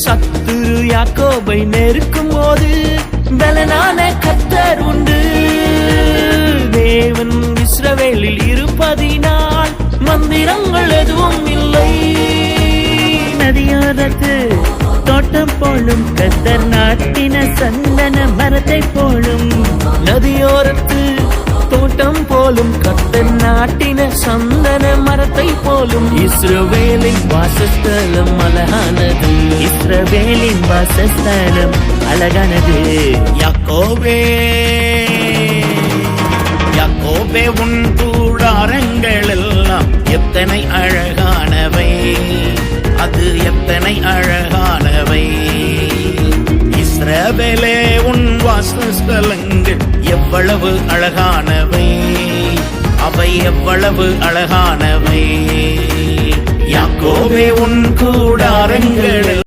சத்துரு யாக்கோபை நெருக்கும் போது பலனான கர்த்தர் உண்டு. தேவன் இஸ்ரவேலில் இருப்பதினால் மந்திரங்கள் எதுவும் இல்லை. நதியோரத்து தோட்டம் போலும் கர்த்தர் நாட்டின சந்தன மரத்தை போலும். நதியோரத்து தோட்டம் போலும் கர்த்தர் நாட்டின சந்தன மரத்தை போலும். இஸ்ரவேலின் வாசஸ்தலம் அழகானது. இஸ்ரவேலின் வாசஸ்தலம் அழகானது. யாக்கோபே யாக்கோபே உன் கூடாரங்கள் எல்லாம் எத்தனை அழகானவை, அது எத்தனை அழகானவை. இஸ்ரவேலே உன் வாசஸ்தலங்கள் எவ்வளவு அழகானவை, அவை எவ்வளவு அழகானவை. யாக்கோபே உன் கூடாரங்கள்